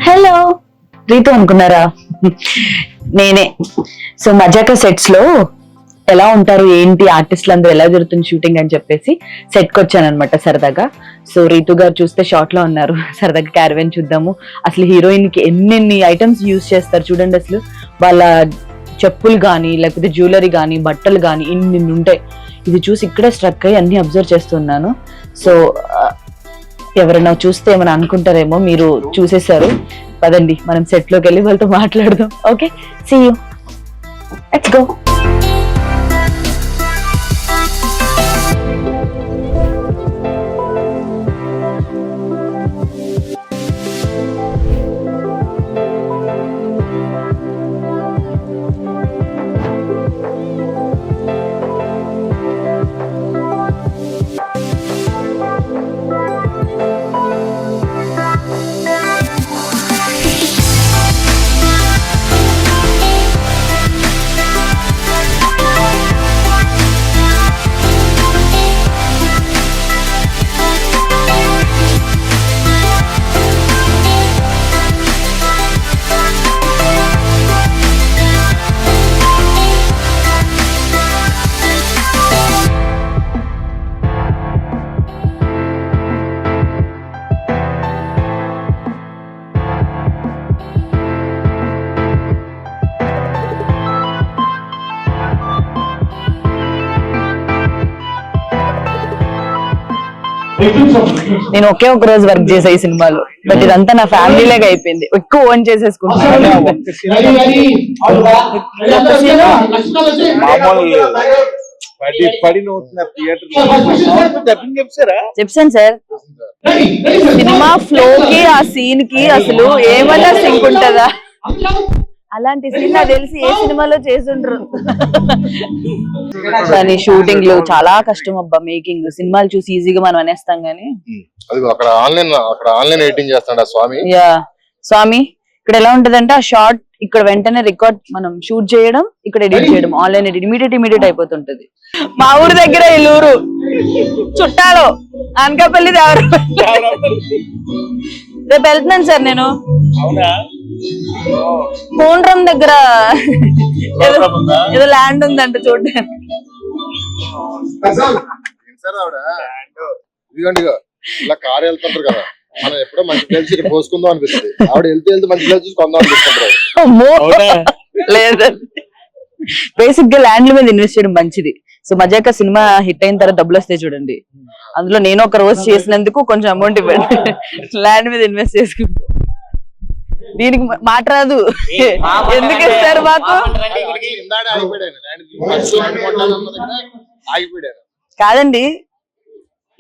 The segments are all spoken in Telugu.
హలో రీతు అనుకున్నారా? నేనే. సో మజాకా సెట్స్ లో ఎలా ఉంటారు ఏంటి ఆర్టిస్టులు అందరూ ఎలా జరుగుతుంది షూటింగ్ అని చెప్పేసి సెట్ కి వచ్చాను అనమాట సరదాగా. సో రీతు గారు చూస్తే షార్ట్ లో ఉన్నారు. సరదాగా క్యారవెన్ చూద్దాము. అసలు హీరోయిన్ కి ఎన్నెన్ని ఐటమ్స్ యూజ్ చేస్తారు చూడండి. అసలు వాళ్ళ చెప్పులు కానీ లేకపోతే జ్యువెలరీ కానీ బట్టలు కానీ ఇన్ని ఉంటాయి. ఇది చూసి ఇక్కడే స్ట్రక్ అయ్యి అన్ని అబ్జర్వ్ చేస్తున్నాను. సో ఎవరైనా చూస్తే ఏమైనా అనుకుంటారేమో, మీరు చూసేశారు. పదండి మనం సెట్ లోకి వెళ్ళి వాళ్ళతో మాట్లాడదాం. Okay, see you, let's go. నేను ఒకే ఒక రోజు వర్క్ చేసా ఈ సినిమాలో, బట్ ఇదంతా నా ఫ్యామిలీ లాగా అయిపోయింది. ఎక్కువ ఓన్ చేసేసుకుంటున్నాను. చెప్పాను సార్, సినిమా ఫ్లో కి ఆ సీన్ కి అసలు ఏమన్నా సింక్ ఉంటదా? అలాంటి సీన్ నాకు తెలిసి ఏ సినిమాలో చేసుండ్రు. కానీ షూటింగ్ లో చాలా కష్టం అబ్బా. మేకింగ్ సినిమాలు చూసి ఈజీగా మనం అనేస్తాం గానీ అక్కడ ఆన్లైన్ ఎడిటింగ్ చేస్తాడు స్వామి. యా స్వామి, ఇక్కడ ఎలా ఉంటదంటే ఆ షార్ట్ ఇక్కడ వెంటనే రికార్డ్ మనం షూట్ చేయడం, ఇక్కడ ఎడిట్ చేయడం, ఆన్లైన్ ఎడిట్ ఇమీడియట్ అయిపోతుంటది. మా ఊరు దగ్గర ఇల్లూరు చుట్టాలు అనకాపల్లి రేపు వెళ్తున్నాను సార్ నేను. కోండ్రం దగ్గర ఏదో ల్యాండ్ ఉందంట చూడడానికి. ఇలా కారు వెళ్తుంటారు కదా, మనం ఎప్పుడో మంచి ప్లేస్ పోసుకుందాం అనిపిస్తుంది. ఆవిడ వెళ్తే మంచి ప్లేస్ చూసి కొందాం అనిపిస్తుంటారు. లేదండి, బేసిక్ గా ల్యాండ్ల మీద ఇన్వెస్ట్ చేయడం మంచిది. సో మజాకా సినిమా హిట్ అయిన తర్వాత డబ్బులు వస్తాయి చూడండి, అందులో నేను ఒక రోజు చేసినందుకు కొంచెం అమౌంట్ ఇవ్వండి. ల్యాండ్ మీద ఇన్వెస్ట్ చేసుకుంటా. దీనికి మాట రాదు, ఎందుకు ఇస్తారు మాకు? కాదండి,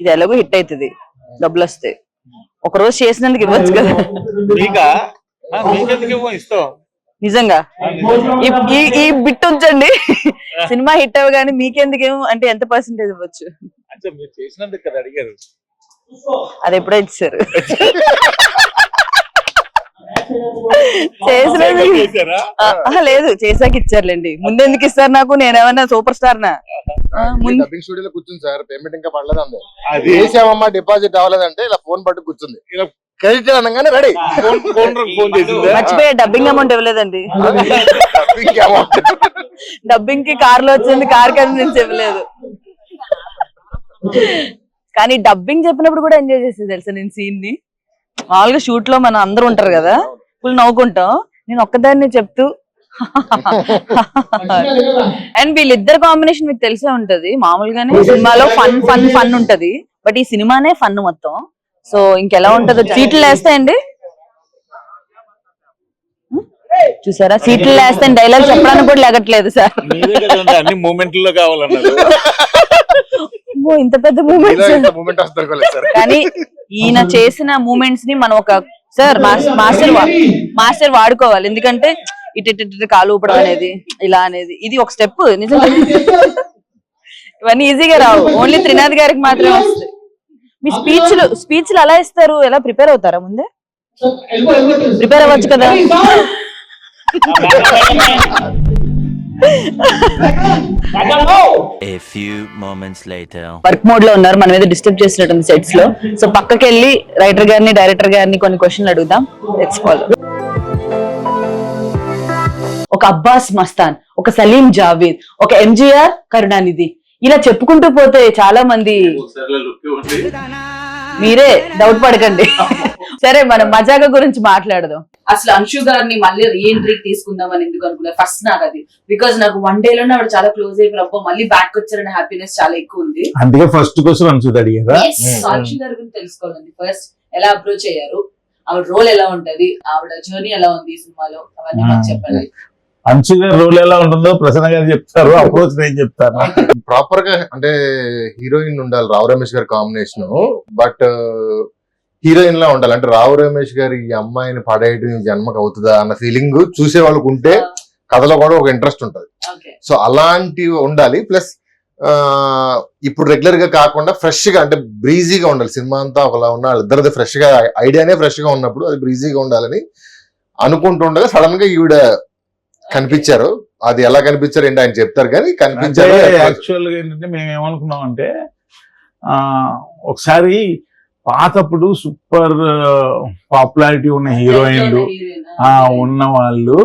ఇది ఎలాగో హిట్ అవుతుంది, డబ్బులు వస్తాయి. ఒక రోజు చేసినందుకు ఇవ్వచ్చు కదా. నిజంగా ఈ బిట్ ఉంచండి. సినిమా హిట్ అవ్వగానే మీకెందుకేమో అంటే ఎంత పర్సెంటేజ్ ఇవ్వచ్చు? అది ఎప్పుడో ఇచ్చారు. లేదు, చేసాక ఇచ్చారులేండి. ముందెందుకు ఇస్తారు నాకు? నేనేమన్నా సూపర్ స్టార్ నా? స్టూడియోలో కూర్చుంది సార్, పేమెంట్ ఇంకా పడలేదు అంది. అది వేసామమ్మా డిపాజిట్ అవ్వలేదంటే ఇలా ఫోన్ పట్టు కూర్చుంది. క్రెడిట్ అనగానే రెడీ. మర్చిపోయా, డబ్బింగ్ అమౌంట్ ఇవ్వలేదండి. డబ్బింగ్ కి కార్ లో వచ్చింది, కార్ కి నుంచి ఇవ్వలేదు. కానీ డబ్బింగ్ చెప్పినప్పుడు కూడా ఎంజాయ్ చేసేది తెలుసా నేను సీన్ ని. మామూలుగా షూట్ లో మనం అందరూ ఉంటారు కదా, ఫుల్ నవ్వుకుంటాం. నేను ఒక్కదాన్ని చెప్తూ అండ్ వీళ్ళిద్దరు కాంబినేషన్ మీకు తెలిసే ఉంటది. మామూలుగానే సినిమాలో ఫన్ ఉంటది, బట్ ఈ సినిమానే ఫన్ మొత్తం. సో ఇంకెలా ఉంటదో. సీట్లు వేస్తాయండి, చూసారా? సీట్లు వేస్తే డైలాగ్ చెప్పడానికి కూడా లేగట్లేదు సార్. ఇంత పెద్ద మూమెంట్స్. కానీ ఈయన చేసిన మూమెంట్స్ ని మనం ఒక మాస్టర్ వాడుకోవాలి. ఎందుకంటే ఇటు కాలు ఊపడం అనేది, ఇలా అనేది, ఇది ఒక స్టెప్. నిజంగా ఇవన్నీ ఈజీగా రావు, ఓన్లీ త్రినాథ్ గారికి మాత్రమే వస్తాయి. మీ స్పీచ్లు అలా ఇస్తారు? ఎలా ప్రిపేర్ అవుతారా? ముందే ప్రిపేర్ అవ్వచ్చు కదా. A few moments later. Work mode లో ఉన్నారు, మన మీద డిస్టర్బ్ చేసినట్టుంది సెట్స్ లో. సో పక్కకి వెళ్ళి రైటర్ గారిని డైరెక్టర్ గారిని కొన్ని క్వశ్చన్లు అడుగుదాం. Let's follow. ఒక అబ్బాస్ మస్తాన్, ఒక సలీం జావేద్, ఒక ఎంజీఆర్ కరుణానిధి, ఇలా చెప్పుకుంటూ పోతే చాలా మంది. మీరే డౌట్ పడకండి. సరే, మనం మజాగా గురించి మాట్లాడదాం. అసలు అంశు గారిని మళ్ళీ రీఎంట్రీకి తీసుకుందాం అని ఎందుకు అనుకున్నారు? ఫస్ట్ నాకు అది, బికాజ్ నాకు వన్ డే లోనే ఆవిడ చాలా క్లోజ్ అయిపోయి మళ్ళీ బ్యాక్ వచ్చారనే హ్యాపీనెస్ చాలా ఎక్కువ ఉంది. అందుకే ఫస్ట్ క్వశ్చన్ అంశు అడిగారా? అంశు గారి గురించి తెలుసుకోవాలండి. ఫస్ట్ ఎలా అప్రోచ్ అయ్యారు, ఆవిడ రోల్ ఎలా ఉంటది, ఆవిడ జర్నీ ఎలా ఉంది ఈ సినిమాలో, అవన్నీ మాకు చెప్పండి. అంశు గారి రోల్ ఎలా ఉంటుందో ప్రసన్న గారు చెప్తారు, అప్రోచ్ నేను చెప్తాను. ప్రాపర్ గా అంటే హీరోయిన్ ఉండాలి, రావు రమేష్ గారి కాంబినేషన్, బట్ హీరోయిన్ లా ఉండాలి. అంటే రావు రమేష్ గారి ఈ అమ్మాయిని పడేయడం జన్మకు అవుతుందా అన్న ఫీలింగ్ చూసే వాళ్ళకు ఉంటే కథలో కూడా ఒక ఇంట్రెస్ట్ ఉంటది. సో అలాంటివి ఉండాలి. ప్లస్ ఇప్పుడు రెగ్యులర్ గా కాకుండా ఫ్రెష్ గా, అంటే బ్రీజీగా ఉండాలి. సినిమా అంతా ఒకలా ఉన్న వాళ్ళిద్దరిది ఫ్రెష్ గా, ఐడియానే ఫ్రెష్ గా ఉన్నప్పుడు అది బ్రీజీగా ఉండాలని అనుకుంటుండగా సడన్ గా ఈవిడ కనిపించారు. అది ఎలా కనిపించారు ఏంటి ఆయన చెప్తారు, కానీ కనిపించారు. యాక్చువల్ గా ఏంటంటే మేము ఏమనుకున్నాం అంటే, ఒకసారి పాతప్పుడు సూపర్ పాపులారిటీ ఉన్న హీరోయిన్లు ఉన్న వాళ్ళు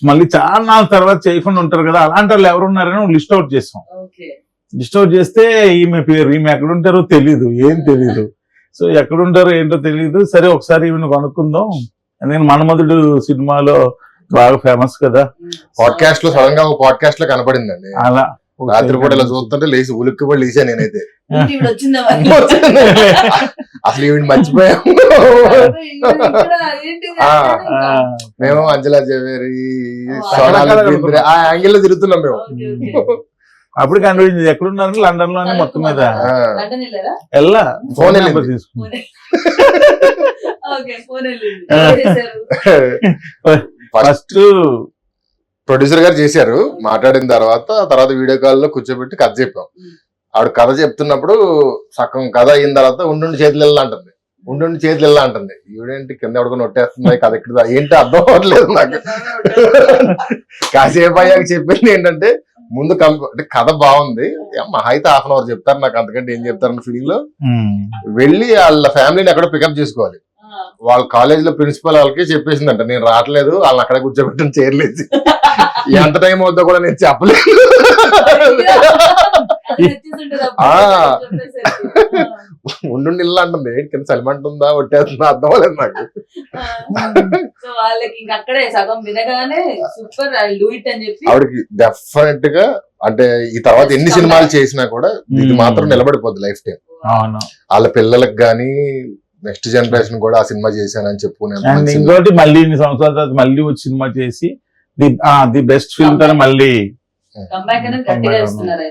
మళ్ళీ చాలా నాలుగు తర్వాత చేయకుండా ఉంటారు కదా, అలాంటి వాళ్ళు ఎవరున్నారని లిస్ట్ అవుట్ చేస్తాం. లిస్ట్ అవుట్ చేస్తే ఈమె పేరు, ఈమె ఎక్కడుంటారో తెలీదు, ఏం తెలీదు. సో ఎక్కడుంటారో ఏంటో తెలీదు. సరే ఒకసారి ఈమెను కనుక్కుందాం. నేను మన్మధుడు సినిమాలో బాగా ఫేమస్ కదా, పాడ్కాస్ట్ లో సడన్ గా ఒక పాడ్కాస్ట్ లో కనపడిందండి. అలా రాత్రి పూట ఇలా చూస్తుంటే లేచి ఉలిక్కి కూడా లేచా నేనైతే. అసలు ఈవిడ మర్చిపోయాము. మేము అంజలా జవేరి, సోనాలి బింద్రే ఆ యాంగిల్ లో తిరుగుతున్నాం మేము. అప్పుడు కనిపించింది ఎక్కడున్నారు, లండన్ లోనే మొత్తం మీద వెళ్ళా ఫోన్ నెంబర్ తీసుకున్నా. ఫస్ట్ ప్రొడ్యూసర్ గారు చేశారు. మాట్లాడిన తర్వాత వీడియో కాల్ లో కూర్చోబెట్టి కథ చెప్పాం. ఆవిడ కథ చెప్తున్నప్పుడు సగం కథ అయిన తర్వాత ఉండుండి చేతులు వెళ్ళా అంటుంది, ఉండుండి చేతులు వెళ్ళా అంటుంది. ఈవిడేంటి కింద ఎవడుకొని నొట్టేస్తుంది, కథ ఇక్కడ ఏంటి అర్థం అవ్వట్లేదు నాకు. కాసేపు అయ్యాక చెప్పింది ఏంటంటే, ముందు అంటే కథ బాగుంది, మహా అయితే హాఫ్ అన్ అవర్ చెప్తారు, నాకు అంతకంటే ఏం చెప్తారన్న ఫీలింగ్ లో వెళ్ళి వాళ్ళ ఫ్యామిలీని ఎక్కడో పికప్ చేసుకోవాలి. వాళ్ళ కాలేజ్ లో ప్రిన్సిపల్ వాళ్ళకి చెప్పేసిందంట, నేను రావట్లేదు, వాళ్ళని అక్కడ కూర్చోబెట్టని చేరలేదు, ఎంత టైం అవుతుందో కూడా నేను చెప్పలేదు. ఉండుండి ఇల్లు అంటుంది, కింద సలిమంటుందా ఒట్టేస్తుందా అర్థం అవ్వలేదు నాకు. ఆవిడకి డెఫినెట్ గా అంటే ఈ తర్వాత ఎన్ని సినిమాలు చేసినా కూడా ఇది మాత్రం నిలబడిపోద్ది లైఫ్ టైం. వాళ్ళ పిల్లలకు గానీ నెక్స్ట్ జనరేషన్ కూడా ఆ సినిమా చేశానని చెప్పుకునే. ఇంకోటి మళ్ళీ ఇన్ని సంవత్సరాల తర్వాత మళ్ళీ వచ్చి సినిమా చేసి ది బెస్ట్ ఫిల్మ్ తో మళ్ళీ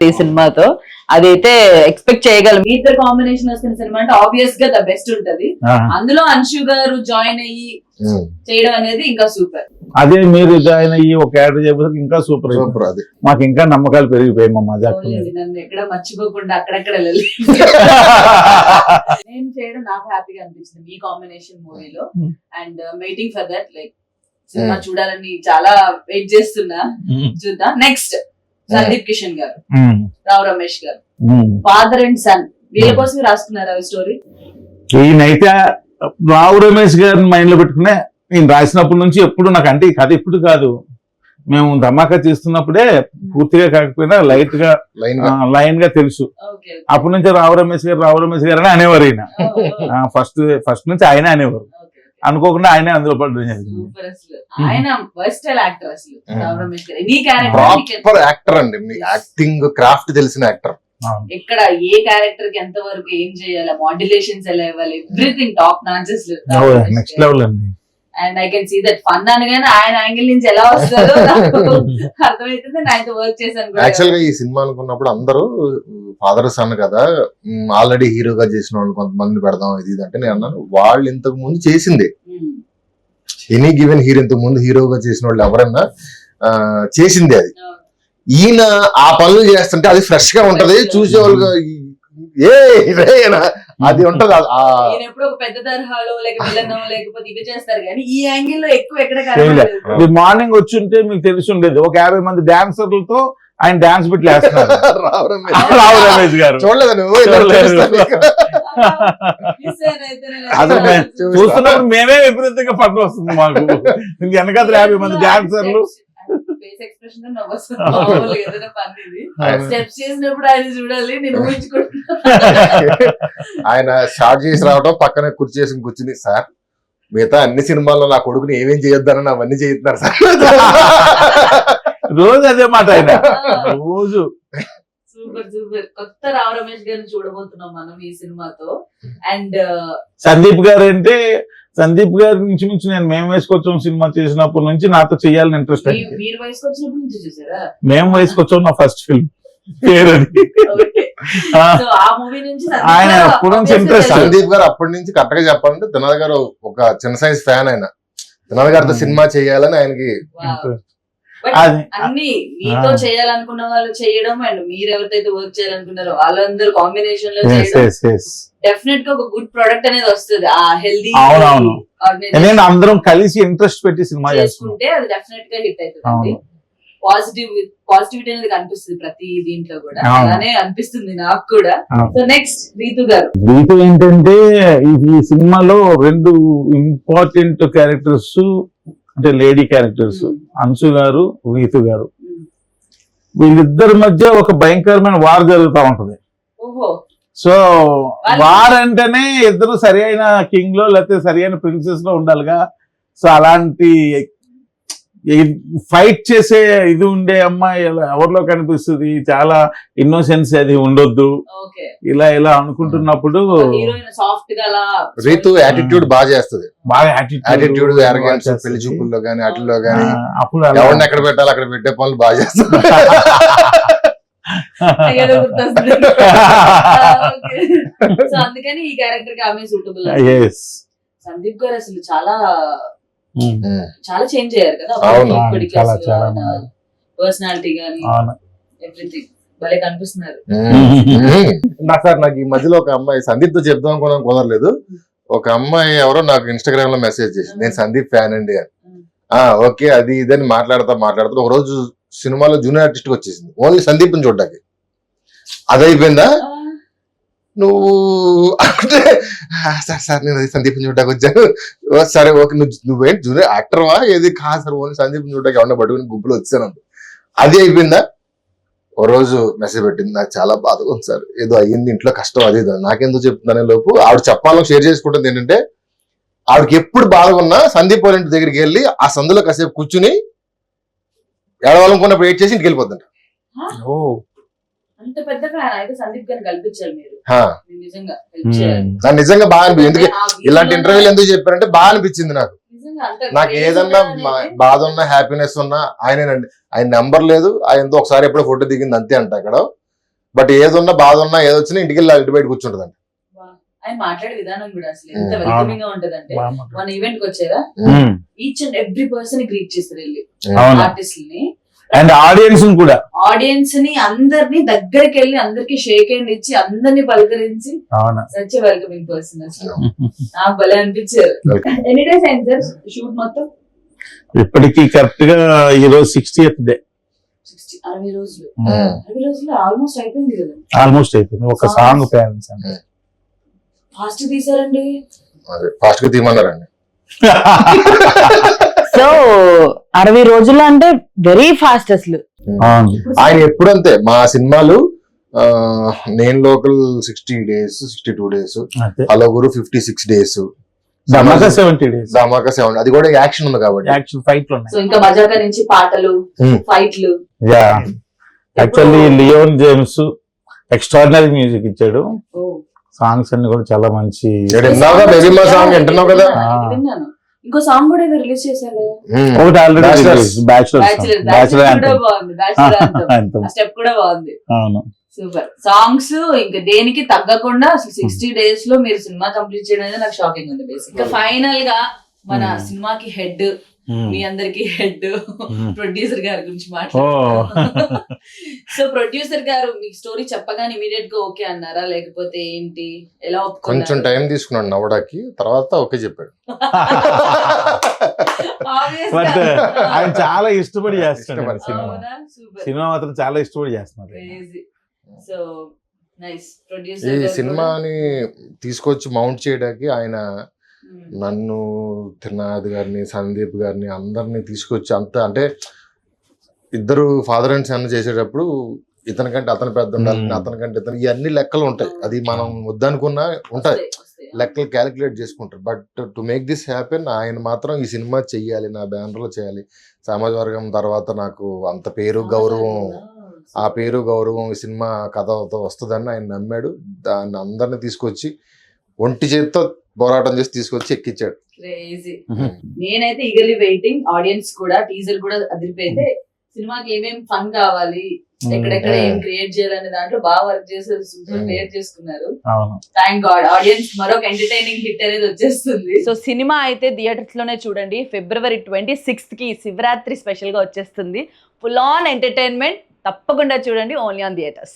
ఈ సినిమాతో అదైతే ఎక్స్పెక్ట్ చేయగలం. మీ ఇద్దరు కాంబినేషన్ వస్తున్న సినిమా అంటే ఆబ్వియస్ గా ద బెస్ట్ ఉంటది. అందులో అంశు గారు జాయిన్ అయ్యి చేయడం అనేది ఇంకా సూపర్. అదే మీరు జాయిన్ అయ్యి ఒక యాడ్ చేయబోతే ఇంకా సూపర్ సూపర్. అది మాకు ఇంకా నమ్మకాలు పెరిగిపోయాయి మా మజాక్. నన్ను ఎక్కడ మర్చిపోకుండా అక్కడెక్కడ నేను చేయడం నాకు హ్యాపీగా అనిపించింది మీ కాంబినేషన్ మూవీలో. And waiting for that, like cinema చూడాలని చాలా వెయిట్ చేస్తున్నా. చూద్దాం. నెక్స్ట్ సందీప్ కిషన్ గారు, రావు రమేష్ గారు, ఫాదర్ అండ్ సన్, వీళ్ళ కోసం రాసుకున్నారు ఆ స్టోరీ. ఈయనైతే రావు రమేష్ గారిని మైండ్ లో పెట్టుకునే నేను రాసినప్పటి నుంచి ఎప్పుడు నాకు, అంటే ఈ కథ ఇప్పుడు కాదు, మేము ధమాకా చేస్తున్నప్పుడే పూర్తిగా కాకపోయినా లైట్ గా లైన్ గా తెలుసు. అప్పటి నుంచి రావు రమేష్ గారు అని అనేవారు. ఈయన ఫస్ట్ నుంచి ఆయన అనేవారు, అనుకోకుండా ఆయనే అందులో పడడం జరిగింది. ప్రాపర్ యాక్టర్ అండి, మీ యాక్టింగ్ క్రాఫ్ట్ తెలిసిన యాక్టర్. ఇక్కడ ఏ క్యారెక్టర్ కి ఎంత వరకు ఏం చేయాలి, మాడ్యులేషన్స్ ఎలా ఇవ్వాలి, everything top notches. Next level అండి. And I can see that fun అనగానే ఆయన యాంగిల్ నుంచి ఎలా వస్తుందో అర్థమవుతుంది. ఆయనతో వర్క్ చేశాను. యాక్చువల్ గా ఈ సినిమా అనుకున్నప్పుడు అందరూ ఫాదర్ సన్ కదా, ఆల్రెడీ హీరోగా చేసిన వాళ్ళు కొంతమంది పెడదాం ఇది అంటే నేను అన్నాను, వాళ్ళు ఇంతకు ముందు చేసింది ఎనీ గివెన్ హీరో, ఇంతకు ముందు హీరోగా చేసిన వాళ్ళు ఎవరైనా చేసింది అది. ఈయన ఆ పనులు చేస్తుంటే అది ఫ్రెష్ గా ఉంటది, చూసేవాళ్ళు అది ఉంటది ఈయన ఎప్పుడు ఒక పెద్ద తరహాలో లేక విలన్ లేకపోతే ఇవి చేస్తారు కానీ ఈ యాంగిల్ లో ఎక్కువ ఎక్కడ చేయలే. కనబడలేదు. ఇది మార్నింగ్ వచ్చి ఉంటే మీకు తెలిసి ఉండేది ఒక 50 మంది డాన్సర్లతో ఆయన డాన్స్ బిట్లు వేస్తున్నారు. రావు రమేష్ గారు చూడలేదు నువ్వు ఇలా చూడలేదు. తెలుస్తా నీకు. Miss అయిన అయితేనే అసలు లేదా? మేము చూస్తున్నప్పుడు మేమే విపరీతంగా పట్టు వస్తుంది మాకు. ఇంక వెనకాల 50 మంది డాన్సర్లు. ఫేస్ ఎక్స్ప్రెషన్ తో నవ్వొస్తుంది. మామూలుగా ఏదైనా పని ఇది. స్టెప్స్ చేసినప్పుడు ఆయన చూడాలి, నేను ఊహించుకుంటున్నాను. ఆయన షార్ట్ చేసి రావడం పక్కన కుర్చీ వేసి కూర్చుని సార్ మిగతా అన్ని సినిమాల్లో నా కొడుకుని ఏమేం చేయొద్దని అవన్నీ చేస్తున్నారు సార్. రోజు అదే మాట ఆయన రోజు. Super super. కొత్త రావు రమేష్ గారిని చూడబోతున్నాం మనం ఈ సినిమాతో. అండ్ సందీప్ గారు అంటే సందీప్ గారి నుంచి నేను మేము వేసుకొచ్చాం సినిమా చేసినప్పటి నుంచి నాతో చెయ్యాలని ఇంట్రెస్ట్ అయింది. మీరు వయసుకు వచ్చినప్పటి నుంచి చూసారా? మేము వేసుకొచ్చాం నా ఫస్ట్ ఫిల్మ్ పేరు అది. Okay. ఆ, So, ఆ మూవీ నుంచి సందీప్ ఆయన గారు ఎప్పటి నుంచి obviously interest. తెలుసు. సందీప్ గారు అప్పటి నుంచి కరెక్ట్ గా చెప్పాలంటే దినాల్ గారు ఒక చిన్న సైజ్ ఫ్యాన్ ఆయన. దినాల్ గారితో సినిమా చేయాలని ఆయనకి Wow. But అది అన్ని మీతో చేయాలనుకున్న వాళ్ళు చేయడం అండ్ మీరు ఎవరితో వర్క్ చేయాలనుకున్నారో వాళ్ళందరూ కాంబినేషన్ లో yes, చేయడం yes, yes. డెఫినెట్ గా ఒక గుడ్ ప్రొడక్ట్ అనేది వస్తుంది. ఆ హెల్దీ అవునవును. ఎందుకంటే అందరం కలిసి ఇంట్రెస్ట్ పెట్టి సినిమా చేస్తున్నాం. చేసుకుంటే అది డెఫినెట్ గా హిట్ అవుతుంది. అవును. పాజిటివిటీ అనేది కనిపిస్తుంది ప్రతి దీంట్లో కూడా. అవును. అలానే అనిపిస్తుంది నాకు కూడా. అవును. సో నెక్స్ట్ రీతు గారు. దీంతో ఏంటంటే ఈ సినిమాలో 2 ఇంపార్టెంట్ క్యారెక్టర్స్ అంటే లేడీ క్యారెక్టర్స్ అంశు గారు రీతు గారు. వీళ్ళిద్దరి మధ్య ఒక భయంకరమైన వార్ జరుగుతూ ఉంటది. ఓహో. సో వార్ అంటేనే ఇద్దరు సరి అయిన కింగ్ లో లేకపోతే సరి అయిన ప్రిన్సెస్ లో ఉండాలిగా. సో అలాంటి ఫైట్ చేసే ఇది ఉండే అమ్మాయి ఎవరిలో కనిపిస్తుంది. చాలా ఇన్నోసెన్స్ అది ఉండొద్దు. ఓకే. ఇలా అనుకుంటున్నప్పుడు హీరోయిన్ సాఫ్ట్ గా అలా రీతు యాటిట్యూడ్ బాగా చేస్తుంది. బాగా యాటిట్యూడ్ ఎరగెన్స్ పెళ్లి చూపుల్లో గానీ వాటిల్లో గానీ అప్పుడు అలా ఎవరిని ఎక్కడ పెట్టాలి అక్కడ పెట్టే పనులు బాగా చేస్తుంది. ఏదో గుర్తొస్తుంది. సో అందుకని ఈ క్యారెక్టర్ కి ఆమె సూటబుల్. yes. సందీప్ గారు అసలు చాలా ఉమ్. చాలా చేంజ్ అయ్యారు కదా. అవును. ఇప్పటికి చాలా అసలు చాలా ఆయన పర్సనాలిటీ గానీ అవును. ఎవ్రీథింగ్ భలే కనిపిస్తున్నారు. నాకు ఈ మధ్యలో ఒక అమ్మాయి సందీప్ తో చెప్దాం అనుకున్నాం కుదరలేదు. ఒక అమ్మాయి ఎవరో నాకు ఇన్స్టాగ్రామ్ లో మెసేజ్ చేసింది నేను సందీప్ ఫ్యాన్ అండి అని. ఓకే అది ఇదని మాట్లాడుతూ ఒక రోజు సినిమాలో జూనియర్ ఆర్టిస్ట్ వచ్చేసింది ఓన్లీ సందీప్ ని చూడడానికి. అది అయిపోయిందా నువ్వు అంటే సార్ నేను సందీప్ చూడడానికి వచ్చాను. సరే ఓకే నువ్వేంటి జూనియర్ యాక్టర్వా ఏది కాదు సార్ ఓన్లీ సందీప్ చూడడానికి ఎవరన్నా పట్టుకుని గుంపులో వచ్చాను. అది అయిపోయిందా. ఓ రోజు మెసేజ్ పెట్టింది నాకు చాలా బాధగా ఉంది సార్ ఏదో అయ్యింది ఇంట్లో కష్టం అది నాకెందుకు చెప్తున్నానే లోపు ఆవిడ చెప్పాలని షేర్ చేసుకుంటుంది ఏంటంటే ఆవిడకి ఎప్పుడు బాధగా ఉన్నా సందీప్ వాళ్ళ ఇంటి దగ్గరికి వెళ్ళి ఆ సందులో కాసేపు కూర్చుని ఏడవాలనుకున్నప్పుడు వెయిట్ చేసి ఇంటికి వెళ్ళిపోతుంట. అంత పెద్ద ఫ్యాన్ అయితే సందీప్ గారిని కల్పించారు మీరు. మీరు నిజంగా help ఉమ్. చేయాలి. నాకు నిజంగా బాగా అనిపించింది. ఎందుకు ఆ ఇలాంటి visual ఇంటర్వ్యూలు ఎందుకు చెప్పారంటే బాగా అనిపించింది నాకు. నిజంగా అంత నాకు crazy ఏదన్నా అనేది బాధ ఉన్నా హ్యాపీనెస్ ఉన్నా ఆయనేనండి. ఆయన నెంబర్ లేదు ఆయనతో ఒకసారి ఎప్పుడో ఫోటో దిగింది అంతే అంట అక్కడ. బట్ ఏదున్నా బాధ ఉన్నా ఏదొచ్చినా ఇంటికి వెళ్ళి ఇంటి బయట కూర్చుంటదండి. ఆయన మాట్లాడే విధానం కూడా అసలు ఎంత ఉమ్. వెల్కమింగ్ గా ఉంటదంటే మన ఈవెంట్ కి వచ్చారా ఉమ్. Each and every person greet చేస్తారు వెళ్ళి అవును. ఆర్టిస్ట్ ని అండ్ ఆడియన్స్ కూడా ఆడియన్స్ ని అందరినీ దగ్గరికి వెళ్ళి అందరికి షేక్ హ్యాండ్ ఇచ్చి అందరినీ పలకరించి అవును. సచ్ వెల్కమింగ్ పర్సన్ అసలు నాకు భలే అనిపించారు. ఎన్ని డేస్ అయింది సార్ షూట్ మొత్తం? ఇప్పటికి కరెక్ట్ గా ఈరోజు 60th డే 60 రోజులు. 60 రోజులు ఆల్మోస్ట్ అయిపోయింది కదా. ఆల్మోస్ట్ అయిపోయింది. ఒక సాంగ్ పేరెంట్స్ అంటే ఫాస్ట్ తీసారండి. అదే ఫాస్ట్ గా తీయమన్నారండి. సో 60 రోజులు అంటే వెరీ ఫాస్ట్ అసలు. అవును. ఆయన ఎప్పుడంతే మా సినిమాలు నేను లోకల్ 60 days 62 days అంతే. అలగురు 56 days ధమాకా 70 days ధమాకా 7 అది కూడా యాక్షన్ ఉంది కాబట్టి యాక్చువల్ ఫైట్ లో సో ఇంకా మజాకా నుంచి పాటలు ఫైట్లు. Actually Leon James extraordinary music ఇచ్చాడు. సాంగ్స్ అన్ని కూడా చాలా మంచి. విన్నావుగా బేబీ మా సాంగ్ వింటున్నావు కదా. విన్నాను. ఇంకో సాంగ్ కూడా ఏదో రిలీజ్ చేశారు కదా. ఒకటి ఆల్రెడీ Bachelors. బ్యాచులర్ కూడా బాగుంది. బ్యాచులర్ స్టెప్ కూడా బాగుంది. అవును. Super songs. ఇంకా దేనికి తగ్గకుండా అసలు 60 days లో మీరు సినిమా కంప్లీట్ చేయడం అనేది నాకు షాకింగ్ ఉంది. బేసిక్ గా ఫైనల్ గా మన సినిమాకి హెడ్ మీ అందరికి హెడ్ ప్రొడ్యూసర్ గారి గురించి ఓ. మాట్లాడుతున్నాం. సో ప్రొడ్యూసర్ గారు మీకు స్టోరీ చెప్పగానే ఇమీడియట్ గా ఓకే అన్నారా, లేకపోతే ఏంటి, ఎలా కొంచెం ఒప్పుకున్నారు? టైం తీసుకున్నాడు నవ్వడానికి, తర్వాత ఓకే చెప్పాడు. Obvious బట్ గా. ఆయన చాలా ఇష్టపడి చేస్తున్నాడు ఇష్టపడి. సినిమా. అవునా? Super. సినిమా మాత్రం చాలా ఇష్టపడి చేస్తున్నారు. Crazy. So nice. ఈ Producer గారు సినిమాని తీసుకొచ్చి మౌంట్ చేయడానికి ఆయన కూడా, నన్ను, త్రినాథ్ గారిని, సందీప్ గారిని అందరిని తీసుకొచ్చి అంత అంటే ఇద్దరు ఫాదర్ అండ్ సన్ చేసేటప్పుడు ఇతనికంటే అతను పెద్ద ఉండాలి, అతనికంటే ఇతను, ఇవన్నీ లెక్కలు ఉంటాయి. అది మనం వద్దనుకున్నా ఉంటాయి, వస్తాయి. లెక్కలు క్యాలిక్యులేట్ చేసుకుంటారు. But to make this happen ఆయన మాత్రం ఈ సినిమా చెయ్యాలి, నా బ్యానర్లో చేయాలి, సమాజ వర్గం తర్వాత నాకు అంత పేరు గౌరవం, ఆ పేరు గౌరవం ఈ సినిమా కథతో వస్తుందని ఆయన నమ్మాడు. దాన్ని అందరిని తీసుకొచ్చి ఒంటి చేతితో పోరాటం చేసి తీసుకొచ్చి ఎక్కించాడు. Crazy. నేనైతే ఈగర్లీ వెయిటింగ్, ఆడియన్స్ కూడా టీజర్ కూడా అదిరిపోయితే సినిమాకి ఏమేం ఫన్ కావాలి, ఎక్కడెక్కడ ఏం క్రియేట్ చేయాలనే దాంట్లో బాగా వర్క్ చేసి క్రియేట్ చేసుకున్నారు. అవును. థ్యాంక్ గాడ్, ఆడియన్స్ మరొక ఎంటర్టైనింగ్ హిట్ అనేది వచ్చేస్తుంది. సో సినిమా అయితే థియేటర్స్ లోనే చూడండి. February 26th కి శివరాత్రి స్పెషల్ గా వచ్చేస్తుంది. ఫుల్ ఆన్ ఎంటర్టైన్మెంట్, తప్పకుండా చూడండి, ఓన్లీ ఆన్ థియేటర్స్.